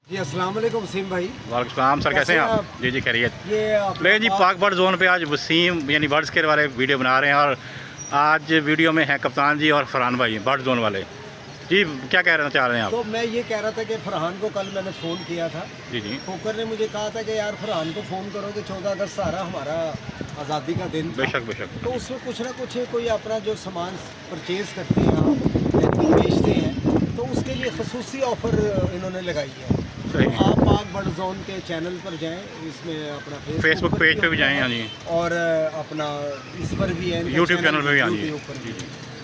जी अस्सलाम वालेकुम वसीम भाई। वालेकुम सलाम सर, कैसे हैं आप? जी जी खैरियत। ले जी पाक बर्ड जोन पे आज वसीम यानी बर्ड्स के बारे वीडियो बना रहे हैं और आज वीडियो में हैं कप्तान जी और फरहान भाई बर्ड जोन वाले। जी क्या कहना चाह रहे हैं आप? तो मैं ये कह रहा था कि फरहान को कल मैंने फ़ोन किया था। जी जी खोकर ने मुझे कहा था कि यार फरहान को फ़ोन करो कि 14 अगस्त सारा हमारा आज़ादी का दिन था। बेशक बेशक। तो उसमें कुछ ना कुछ कोई अपना जो सामान परचेज़ करते हैं आप यानी बेचते हैं तो उसके लिए खसूसी ऑफ़र इन्होंने लगाई है। तो सही। आप पाक बर्ड जोन के चैनल पर जाएं, इसमें अपना फेसबुक पेज पे भी जाएँ। हाँ जी। और अपना इस पर भी है, यूट्यूब चैनल पे भी। हाँ जी। यूट्यूब पर भी।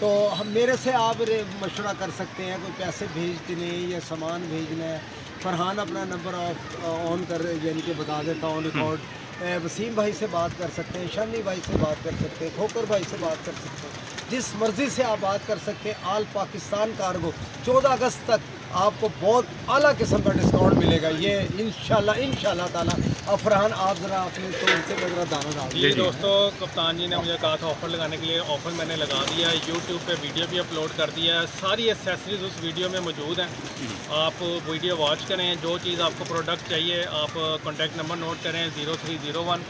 तो हम मेरे से आप मशवरा कर सकते हैं, कोई पैसे भेजने या सामान भेजना है। फरहान अपना नंबर ऑन कर यानी कि बता देता हूँ रिकॉर्ड। वसीम भाई से बात कर सकते हैं, शानी भाई से बात कर सकते हैं, खोकर भाई से बात कर सकते हैं, जिस मर्ज़ी से आप बात कर सकते हैं। आल पाकिस्तान कार्गो 14 अगस्त तक आपको बहुत आला किस्म का डिस्काउंट मिलेगा। ये इंशाल्लाह ताला। अब फरहान आप ज़रा अपने तौर से ज़रा दाना डाल जी दोस्तों, कप्तान जी ने मुझे कहा था ऑफ़र लगाने के लिए। ऑफ़र मैंने लगा दिया है, यूट्यूब पे वीडियो भी अपलोड कर दिया है। सारी एसेसरीज़ उस वीडियो में मौजूद हैं। आप वीडियो वॉच करें, जो चीज़ आपको प्रोडक्ट चाहिए आप कॉन्टैक्ट नंबर नोट करें 0301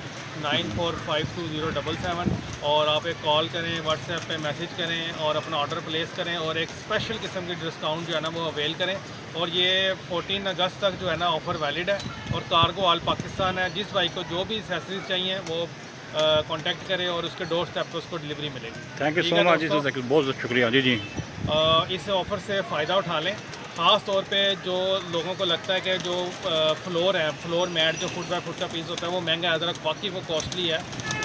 945207 और आप एक कॉल करें, व्हाट्सएप पे मैसेज करें और अपना ऑर्डर प्लेस करें और एक स्पेशल किस्म की डिस्काउंट जो है ना वो अवेल करें। और ये 14 अगस्त तक जो है ना ऑफ़र वैलिड है और कार्गो ऑल पाकिस्तान है। जिस भाई को जो भी एसेसरीज चाहिए वो कांटेक्ट करें और उसके डोर स्टेप पर उसको डिलीवरी मिलेगी। थैंक यू सो मच जी, बहुत शुक्रिया। जी जी। इस ऑफ़र से फ़ायदा उठा लें। ख़ास तौर पे जो लोगों को लगता है कि जो फ्लोर मैट जो फुट बाय फुट का पीस होता है वो महंगा है, ज़रा वाकई वो कॉस्टली है।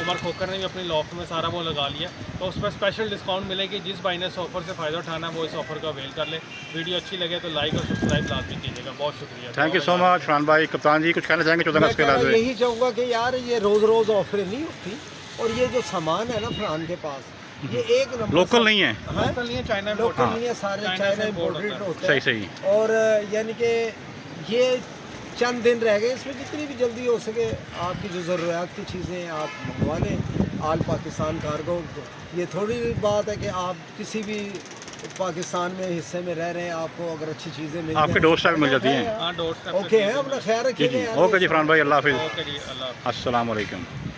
उमर खोकर ने भी अपनी लॉफ्ट में सारा वो लगा लिया, तो उस पर स्पेशल डिस्काउंट मिलेगी। जिस भाई ने इस ऑफ़र से फ़ायदा उठाना है वो इस ऑफ़र का अवेल कर ले। वीडियो अच्छी लगे तो लाइक और सब्सक्राइब लाजमी कीजिएगा। बहुत शुक्रिया। Thank you so much Farhan भाई। कप्तान जी कुछ कहना चाहेंगे 14 अगस्त के मैं बाद? यही चाहूँगा कि यार ये रोज़ ऑफर नहीं होती। और ये जो सामान है ना फरहान के पास, ये एक नंबर लोकल नहीं है। लोकल नहीं है, चाइना लोकल नहीं है, सारे चाइना इम्पोर्टेड होते हैं। सही सही। और यानी कि ये चंद दिन रह गए, इसमें जितनी भी जल्दी हो सके आपकी जो ज़रूरत की चीज़ें आप मंगवा लें आल पाकिस्तान कार्गो। ये थोड़ी बात है कि आप किसी भी पाकिस्तान में हिस्से में रह रहे हैं, आपको अगर अच्छी चीज़ें मिल आपके डोर स्टेप मिल जाती हैं। हाँ डोर स्टेप। ओके है, अपना ख्याल जी रखिए। जी। ओके जी फरहान भाई, अल्लाह हाफिज़। ओके जी, अल्लाह। अस्सलाम वालेकुम।